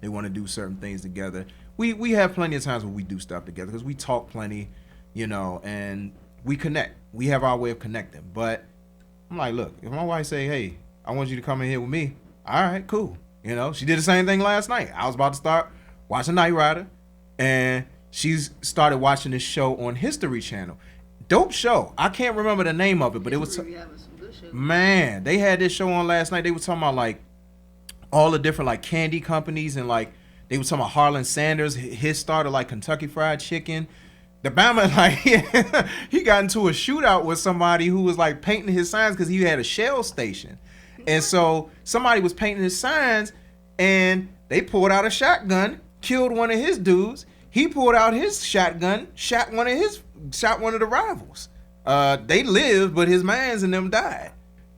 they want to do certain things together. We have plenty of times where we do stuff together because we talk plenty, and we connect. We have our way of connecting. But I'm like, look, if my wife say, hey, I want you to come in here with me, all right, cool. She did the same thing last night. I was about to start watching Knight Rider, and she's started watching this show on History Channel. Dope show. I can't remember the name of it, but it was, man, they had this show on last night. They were talking about like all the different like candy companies, and like they were talking about Harlan Sanders. His started like Kentucky Fried Chicken. The Bama, like, he got into a shootout with somebody who was like painting his signs because he had a Shell station. And so somebody was painting his signs, and they pulled out a shotgun, killed one of his dudes. He pulled out his shotgun, shot one of the rivals. They lived, but his mans and them died.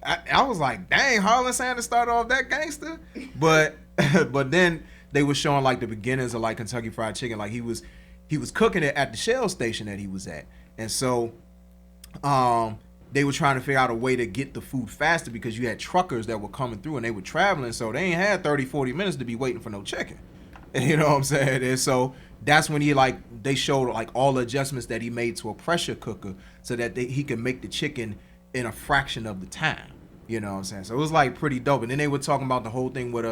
I was like, dang, Harlan Sanders started off that gangster. But then they were showing like the beginnings of like Kentucky Fried Chicken. Like he was cooking it at the Shell station that he was at. And so they were trying to figure out a way to get the food faster because you had truckers that were coming through and they were traveling. So they ain't had 30, 40 minutes to be waiting for no chicken. You know what I'm saying? And so that's when they showed like all the adjustments that he made to a pressure cooker so that he could make the chicken in a fraction of the time. You know what I'm saying? So it was like pretty dope. And then they were talking about the whole thing with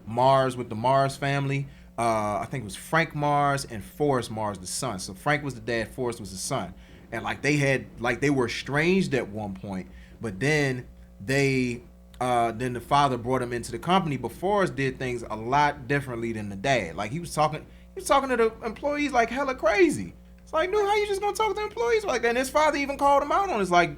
Mars, with the Mars family. I think it was Frank Mars and Forrest Mars, the son. So Frank was the dad, Forrest was the son. And like they were estranged at one point, but then then the father brought him into the company. But Forrest did things a lot differently than the dad. Like he was talking to the employees like hella crazy. It's like, dude, how you just gonna talk to employees like that? And his father even called him out on it. It's like,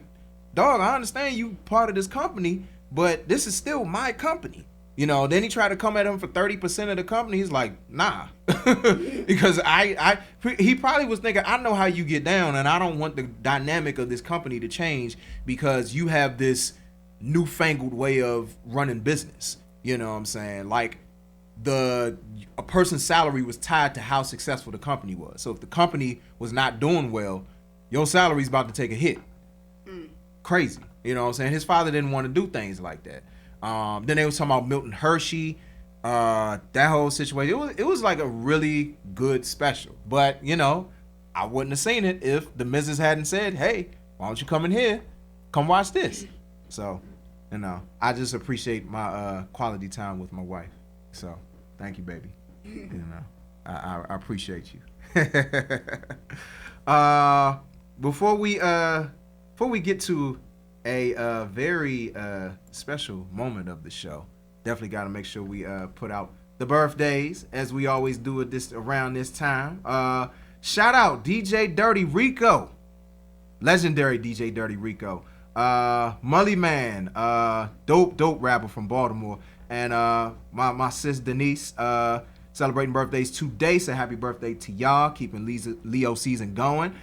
dog, I understand you part of this company, but this is still my company. Then he tried to come at him for 30% of the company. He's like, nah, because he probably was thinking, I know how you get down, and I don't want the dynamic of this company to change because you have this newfangled way of running business. You know what I'm saying? Like a person's salary was tied to how successful the company was. So if the company was not doing well, your salary's about to take a hit. Crazy. You know what I'm saying? His father didn't want to do things like that. Then they was talking about Milton Hershey, that whole situation. It was like a really good special. But, I wouldn't have seen it if the missus hadn't said, hey, why don't you come in here? Come watch this. So, I just appreciate my quality time with my wife. So, thank you, baby. I appreciate you. Before we get to a very special moment of the show, definitely got to make sure we put out the birthdays as we always do it around this time. Shout out DJ Dirty Rico, legendary DJ Dirty Rico, Mully Man, dope rapper from Baltimore, and my sis Denise, celebrating birthdays today. So happy birthday to y'all, keeping Leo season going.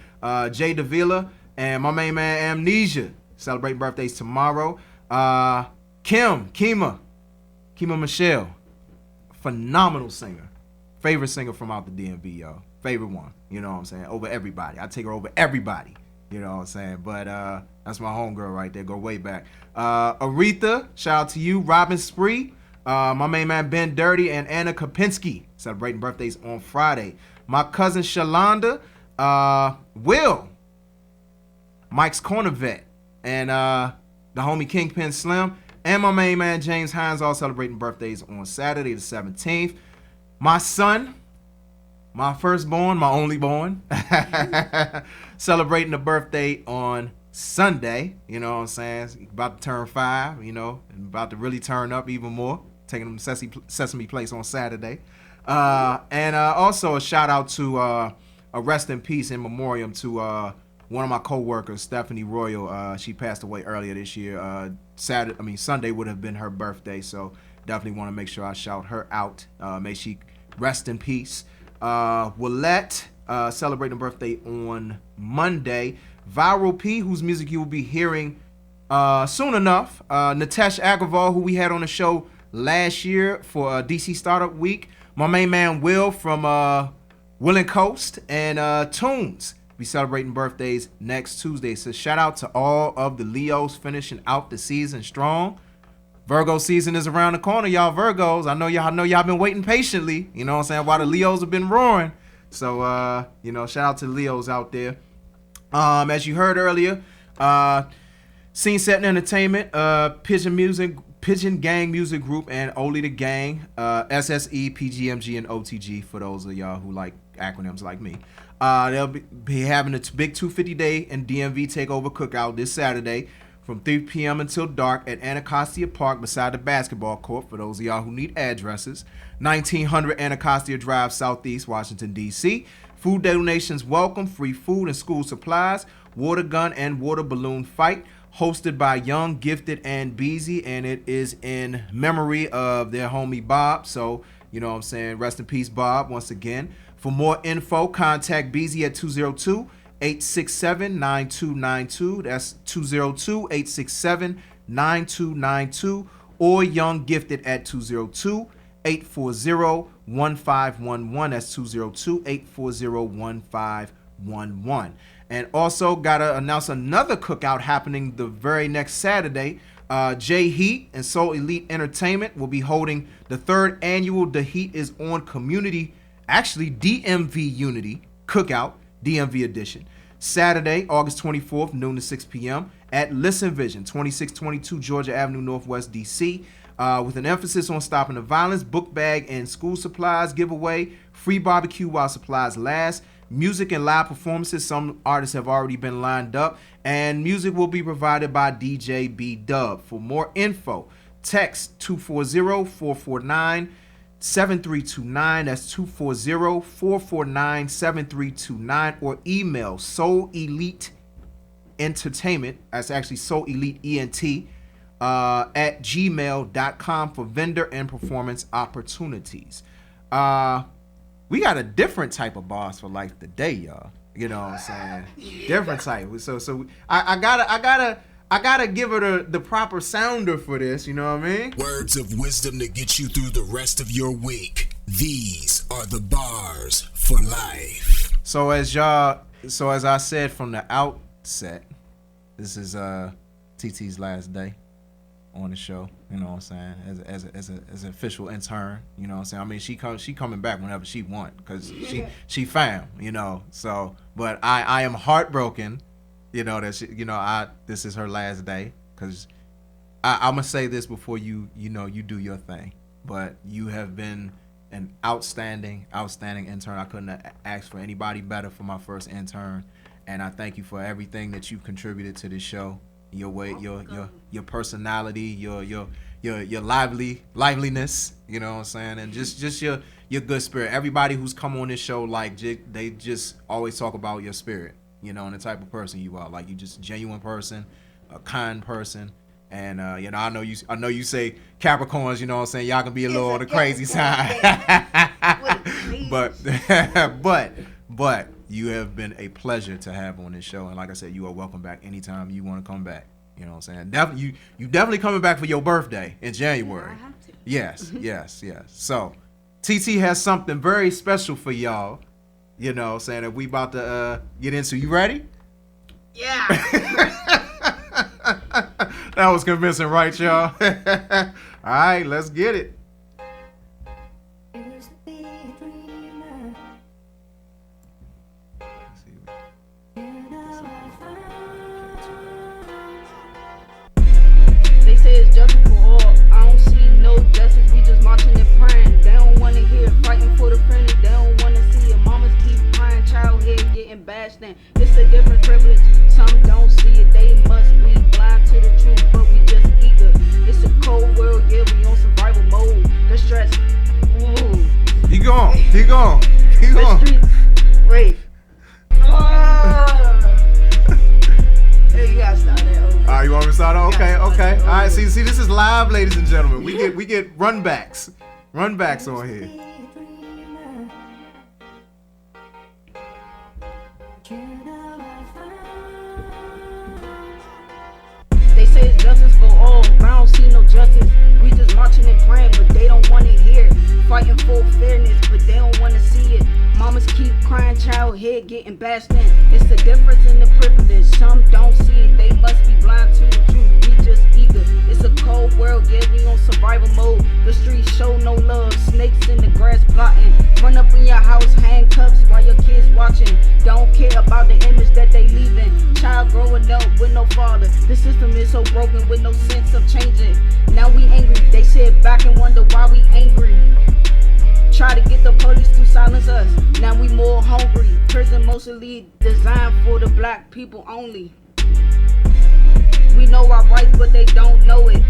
Jay Davila and my main man Amnesia, celebrating birthdays tomorrow. Kima Michelle, phenomenal singer. Favorite singer from out the DMV, y'all. Favorite one, you know what I'm saying? Over everybody. I take her over everybody, you know what I'm saying? But that's my homegirl right there. Go way back. Aretha, shout out to you. Robin Spree, my main man Ben Dirty, and Anna Kopinski, celebrating birthdays on Friday. My cousin Shalonda, Will, Mike's Corner Vet, and the homie Kingpin Slim, and my main man James Hines, all celebrating birthdays on Saturday the 17th. My son, my firstborn, my only born, celebrating a birthday on Sunday. You know what I'm saying? He's about to turn 5, and about to really turn up even more. Taking him to Sesame Place on Saturday. And also a shout out to a rest in peace in memoriam to one of my co-workers, Stephanie Royal. She passed away earlier this year. Sunday would have been her birthday, so definitely want to make sure I shout her out. May she rest in peace. Willette, celebrating birthday on Monday. Viral P, whose music you will be hearing soon enough. Nitesh Agarwal, who we had on the show last year for DC Startup Week. My main man Will from Will and Coast, and Tunes be celebrating birthdays next Tuesday. So shout out to all of the Leos finishing out the season strong. Virgo season is around the corner, y'all Virgos. I know y'all been waiting patiently, you know what I'm saying, while the Leos have been roaring. So, you know, shout out to the Leos out there. As you heard earlier, Scene Setting Entertainment, Pigeon Gang Music Group, and Only the Gang, SSE, PGMG, and OTG, for those of y'all who like acronyms like me. They'll be having a big 250 day and DMV takeover cookout this Saturday from 3 p.m. until dark at Anacostia Park beside the basketball court, for those of y'all who need addresses. 1900 Anacostia Drive, Southeast, Washington, D.C. Food donations welcome, free food and school supplies, water gun and water balloon fight, hosted by Young, Gifted, and Beezy, and it is in memory of their homie Bob. So, you know what I'm saying, rest in peace, Bob, once again. For more info, contact Beezy at 202-867-9292. That's 202-867-9292. Or Young Gifted at 202-840-1511. That's 202-840-1511. And also got to announce another cookout happening the very next Saturday. J Heat and Soul Elite Entertainment will be holding the 3rd annual The Heat is On Community, actually DMV Unity Cookout, DMV edition. Saturday, August 24th, noon to 6 p.m. at Listen Vision, 2622 Georgia Avenue, Northwest DC, with an emphasis on stopping the violence, book bag and school supplies giveaway, free barbecue while supplies last, music and live performances. Some artists have already been lined up, and music will be provided by DJ B-Dub. For more info, text 240-449-7329. That's 240-449-7329, or email Soul Elite Entertainment. That's actually Soul Elite ENT at gmail.com for vendor and performance opportunities. We got a different type of boss for life today, y'all. You know what I'm saying? Different type. So I gotta give her the proper sounder for this. You know what I mean? Words of wisdom to get you through the rest of your week. These are the bars for life. So as I said from the outset, this is TT's last day on the show, you know what I'm saying, as an official intern, you know what I'm saying. I mean, she coming back whenever she want, because she fam, you know. So, but I am heartbroken, you know, that this is her last day, because I'm gonna say this before you do your thing, but you have been an outstanding intern. I couldn't have asked for anybody better for my first intern, and I thank you for everything that you've contributed to this show. Your way, your personality, your liveliness, you know what I'm saying, and just your good spirit. Everybody who's come on this show, like, they just always talk about your spirit, you know, and the type of person you are. Like, you just a genuine person, a kind person, and you know, I know you say Capricorns, you know what I'm saying, y'all can be a little on the crazy side, but you have been a pleasure to have on this show, and like I said, you are welcome back anytime you want to come back. You know what I'm saying? You definitely coming back for your birthday in January. Yeah, I have to. Yes. So, TT has something very special for y'all. You know what I'm saying, that we about to get into. You ready? Yeah. That was convincing, right, y'all? All right, let's get it. They say it's justice for all. I don't see no justice. We just marching and praying. They don't want to hear fighting for the friendly. They don't want to see your mamas keep crying. Child head getting bashed in. It's a different privilege. Some don't see it. They must be blind to the truth, but we just eager. It's a cold world. Yeah, we on survival mode. The stress. Ooh. He gone. Wait. Hey, you gotta stop that. All right, you want me to start? Okay. All right, see, this is live, ladies and gentlemen. We get runbacks on here. They say it's justice for all, but I don't see no justice. We just marching and praying, but they don't want to hear. Fighting for fairness, but they don't want to see it. Mamas keep crying, child head getting bashed in. It's the difference in the privilege. Some don't see it. They must be blind to the truth. We just eager. It's a cold world, yeah, we on survival mode. The streets show no love, snakes in the grass plotting. Run up in your house, handcuffs while your kids watching. Don't care about the image that they leaving. Child growing up with no father. The system is so broken with no sense of changing. Now we angry, they sit back and wonder why we angry. Try to get the police to silence us. Now we more hungry. Prison mostly designed for the black people only. We know our rights, but they don't know it.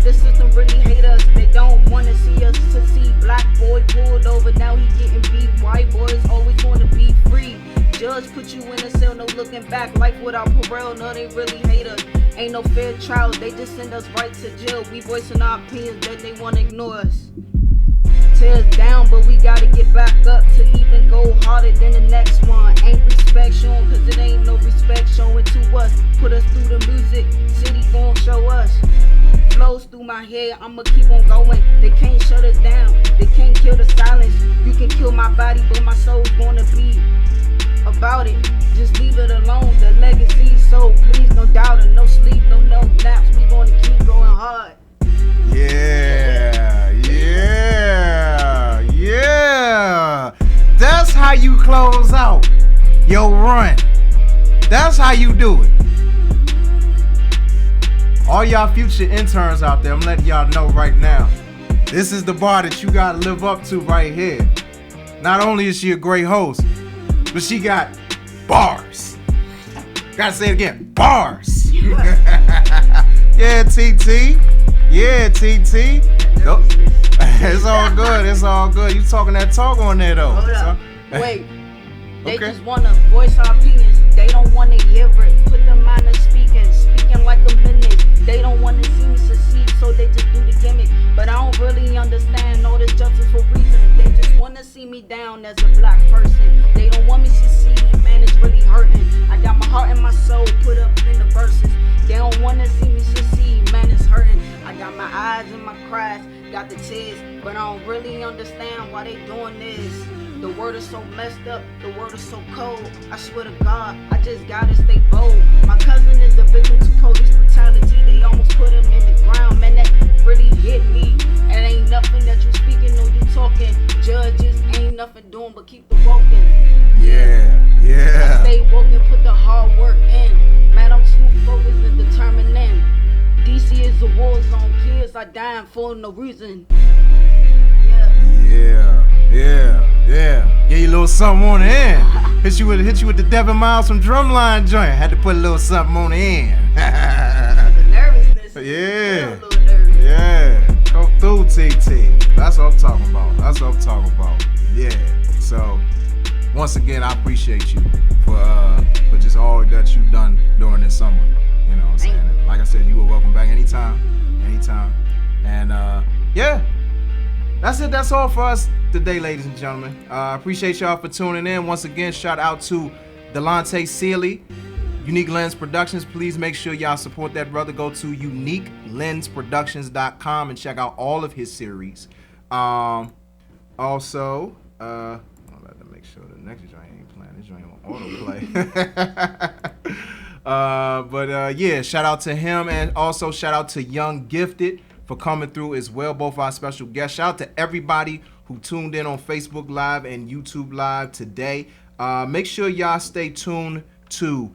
The system really hate us. They don't want to see us succeed. Black boy pulled over, now he getting beat. White boys always want to be free. Judge put you in a cell, no looking back. Life without parole, no, they really hate us. Ain't no fair trial, they just send us right to jail. We voicing our opinions, but they want to ignore us. Tear us down, but we gotta get back up to even go harder than the next one. Ain't respect shown, cause it ain't no respect showing to us. Put us through the music, city gon' show us. Flows through my head, I'ma keep on going. They can't shut us down, they can't kill the silence. You can kill my body, but my soul's gonna be about it. Just leave it alone, the legacy. So please, no doubt and no sleep, no naps. We gonna keep going hard. Yeah, yeah, yeah. That's how you close out your run. That's how you do it. All y'all future interns out there, I'm letting y'all know right now. This is the bar that you gotta live up to right here. Not only is she a great host, but she got bars. Gotta say it again, bars. Yeah, TT. Yeah, TT. Nope. It's all good. It's all good. You talking that talk on there though. Hold up. Wait. They Okay. just wanna voice our opinions. They don't wanna hear it. Put them on the speaking like a minute. They don't wanna see me succeed, so they just do the gimmick. But I don't really understand all this justice for reason. They just wanna see me down as a black person. They don't want me to succeed, man, it's really hurting. I got my heart and my soul put up in the verses. They don't wanna see me succeed, man, it's hurting. I got my eyes and my cries, got the tears, but I don't really understand why they doing this. The world is so messed up, the world is so cold. I swear to God, I just gotta stay bold. My cousin is the victim to police brutality. They almost put him in the ground, man, that really hit me. And ain't nothing that you speaking or you talking. Judges ain't nothing doing but keep the walking. Yeah, yeah. I stay woken, put the hard work in. Man, I'm too focused and determined in. DC is a war zone, kids are dying for no reason. Yeah, yeah, yeah. Get you a little something on the end. Hit you with the Devin Miles from Drumline joint. Had to put a little something on the end. The nervousness. Yeah. I'm a little nervous. Yeah. Come through, TT. That's what I'm talking about. That's what I'm talking about. Yeah. So once again, I appreciate you for just all that you've done during this summer. You know what I'm saying? And like I said, you are welcome back anytime. Anytime. And yeah. That's it. That's all for us today, ladies and gentlemen. Appreciate y'all for tuning in. Once again, shout out to Delante Sealey, Unique Lens Productions. Please make sure y'all support that brother. Go to uniquelensproductions.com and check out all of his series. Also, I'll let them make sure the next joint ain't playing. This joint on autoplay. Yeah, shout out to him, and also shout out to Young Gifted for coming through as well, both our special guests. Shout out to everybody who tuned in on Facebook Live and YouTube Live today. Make sure y'all stay tuned to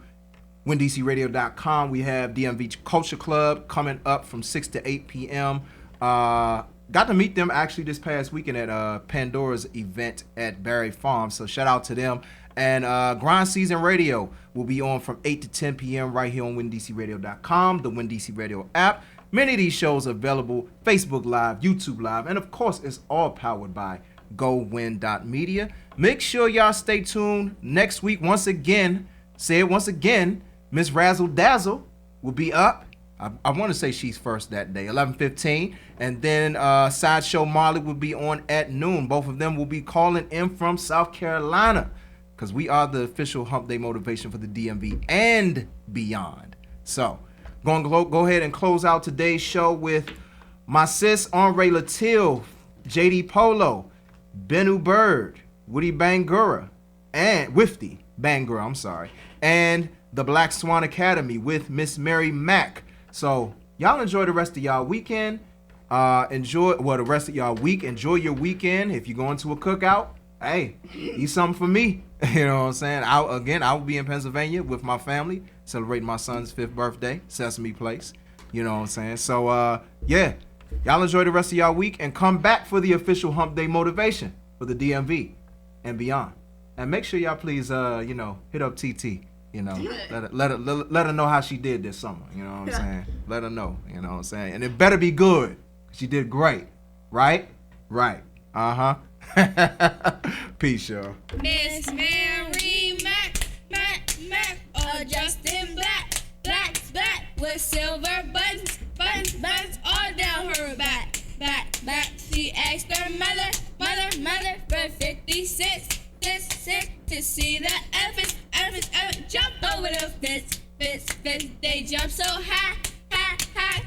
WinDCRadio.com. We have DMV Culture Club coming up from 6 to 8 p.m. Got to meet them actually this past weekend at Pandora's event at Barry Farm, so shout out to them. And Grind Season Radio will be on from 8 to 10 p.m. right here on WinDCRadio.com, the WinDC Radio app. Many of these shows are available Facebook Live, YouTube Live, and of course, it's all powered by GoWin.media. Make sure y'all stay tuned next week. Once again, say it once again, Miss Razzle Dazzle will be up. I want to say she's first that day, 11:15. And then Sideshow Marley will be on at noon. Both of them will be calling in from South Carolina because we are the official Hump Day motivation for the DMV and beyond. So, go ahead and close out today's show with my sis, Henri Latil, JD Polo, Benu Bird, Woody Bangura, and Wifty Bangura, and the Black Swan Academy with Miss Mary Mack. So, y'all enjoy the rest of y'all weekend. Enjoy the rest of y'all week. Enjoy your weekend. If you're going to a cookout, hey, eat something for me. You know what I'm saying? I will be in Pennsylvania with my family celebrating my son's 5th birthday, Sesame Place. You know what I'm saying? So yeah, y'all enjoy the rest of y'all week and come back for the official Hump Day motivation for the DMV and beyond. And make sure y'all please hit up TT. You know, let her know how she did this summer. You know what I'm saying? Let her know. You know what I'm saying? And it better be good. She did great. Right? Right. Uh-huh. Peace, y'all. Miss Mary Mac, dressed in black, with silver buttons all down her back. She asked her mother for 50 cents to see the elephants jump over the fence. They jumped so high,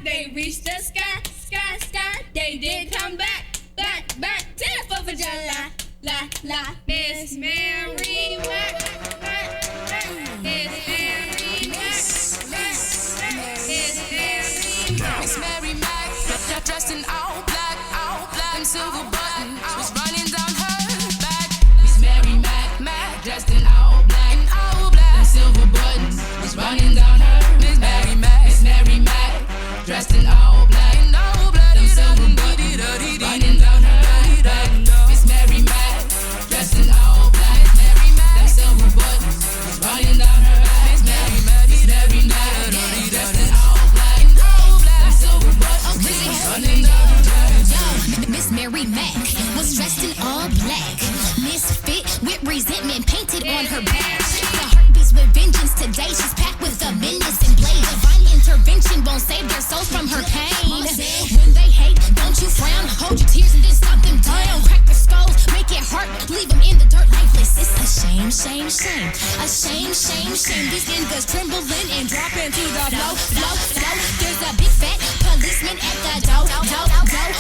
they reached the sky. They did come back to the 4th of July. Miss Mary Mac, Miss Mary Mac, dressed in all black, and silver buttons was running down her back. Miss Mary Mac, dressed in all black, and silver buttons was running down her. Miss Mary Mac, dressed in all black, and silver buttons running down her back. Miss Mary Mac, dressed in all black, and silver buttons was running down her back. Miss Mary Mac, dressed in all black, and silver buttons was running down her back. Miss Mary Mac was dressed in all black, misfit with resentment painted on her back. The heartbeats with vengeance today, she's packed with the menace and blade. Divine intervention won't save their souls from her pain. When they hate, don't you frown, hold your tears and then stop them down. Crack their skulls, make it hurt, leave them in the dirt lifeless. It's a shame, shame, shame, a shame, shame, shame. These niggas trembling and dropping to the flow. There's a big fat policeman at the door.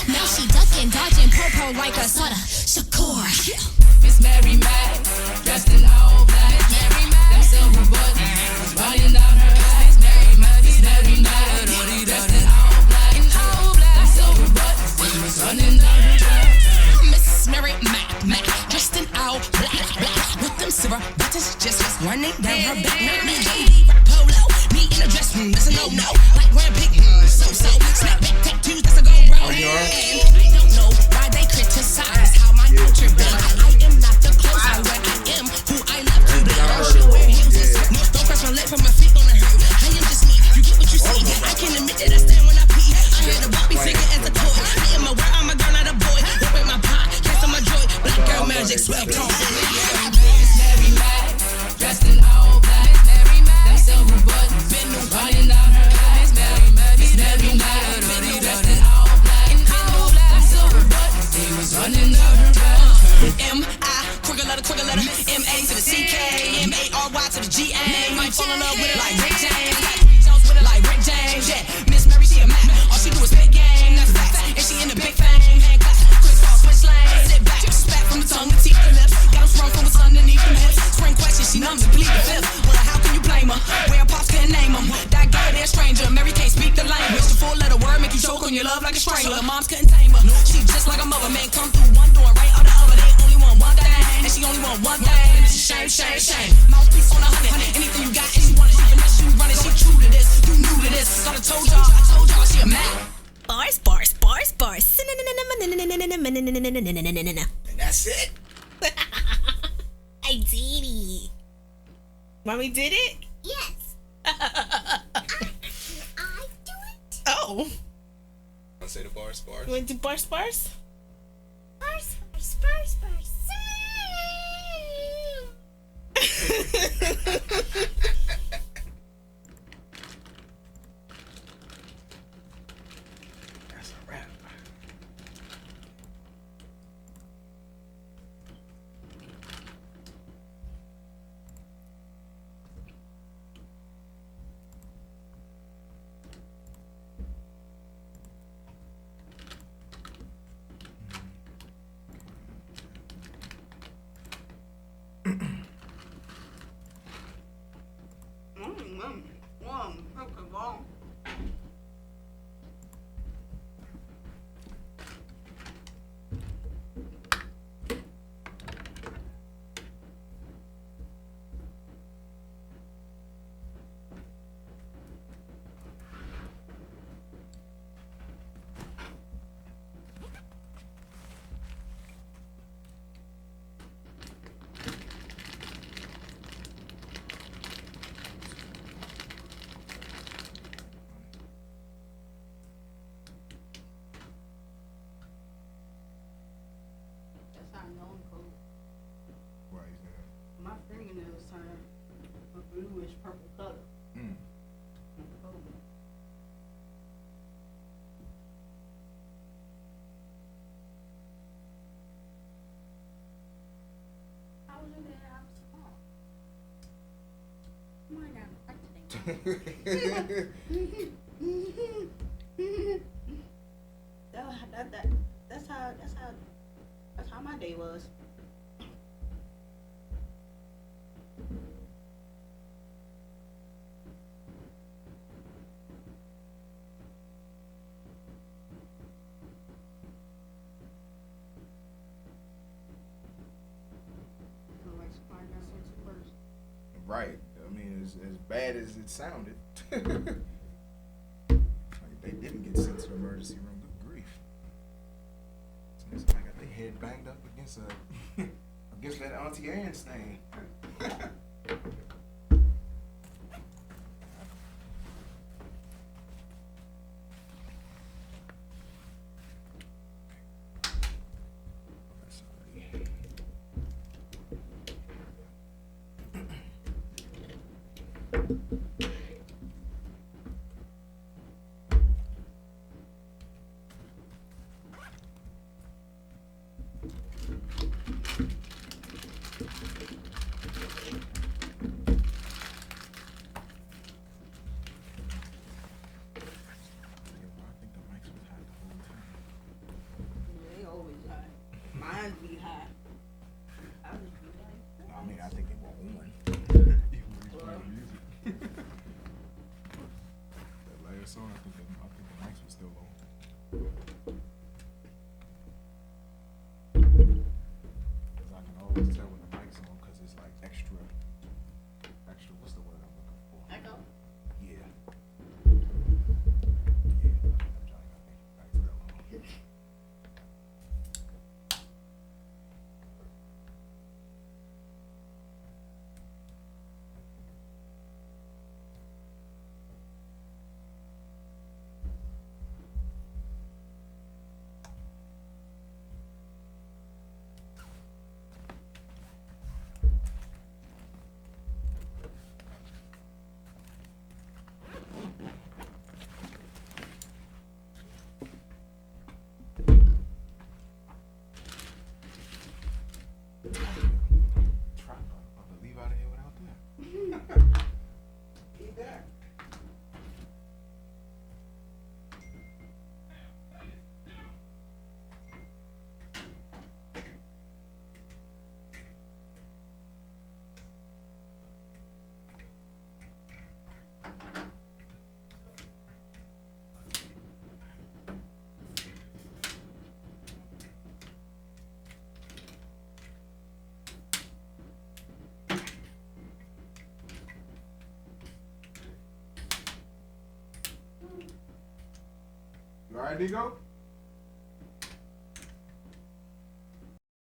Now she ducking, dodging, purple like a soda. Shakur. Miss Mary Mac, dressed in all black, them silver buttons was running down her back. Miss Mary Mac, dressed in all black, them silver buttons was running down her back. Miss Mary Mac, dressed in all black, with them silver buttons just running down her back. Me, rock polo, me in a dress room, that's a no-no. Like wearing pink, so, snapback tattoos, that's a go-round. And I don't know why they criticize how my culture been. I am not the clothes I wear, I am who I love to be. Don't should wear heels and stuff. Don't cross my leg from my feet on the hurt. I am just me, you get what you see. I can admit that I stand when I pee. I hear the Bobby figure as a toy. I am a where I'm a girl, not a boy. Don't break my pot, cancel my joy. Black girl magic, swell tone. Miss Mary Mac, dressed in all black, them silver buttons running down her back. Miss Mary Mac, dressed in all black, them silver buttons was running down her back. M-I, crooked letter, M-A to the C-K, M-A-R-Y to the G-A. Might fall in love with it like Rick James. Like Rick Jones with it like Rick James, yeah. Miss Mary, she a Mac. All she do is spit game, that's facts. And she in the big fame, hand clap, crisscross, switch lanes. Sit back, spat from the tongue, the teeth, the lips. Got them sprung from what's underneath them hips. Spring question, she numbs and plead the fifth. Well, how can you blame her? Where pops couldn't name them. That guy there, stranger. Mary can't speak the language. The four-letter word make you choke on your love like a strangler. Moms couldn't tame her. She just like a mother, man. Come through one door, right out the other. They only want one thing, and she only want one thing. It's a shame, shame, shame. Mouthpiece on 100. Anything you got, and she want it. She finesse, you run it. She true to this, you new to this. Thought I told y'all, she a Mac. Bars. And that's it. I did it. Mommy did it? Yes. I do it. Oh. I'll say the bars. You want to do bars? Bars. That's a wrap. That's how my day was. Like somebody got sent to first. Right. I mean, as bad as it sounded, like they didn't get sent to the emergency room. Good grief! Somebody got their head banged up against against that Auntie Anne's thing. They always high. Mine be high. I just be like, I mean, I think they were on. Even when he's playing music. That last song, I think the mics were still on. Cause I can always tell when the mic's on, cause it's like extra. What's the word I'm looking for? echo. Yeah. Yeah. I'm trying to think back to that one. Try to leave out of here without that. Keep that. You alright, Digo?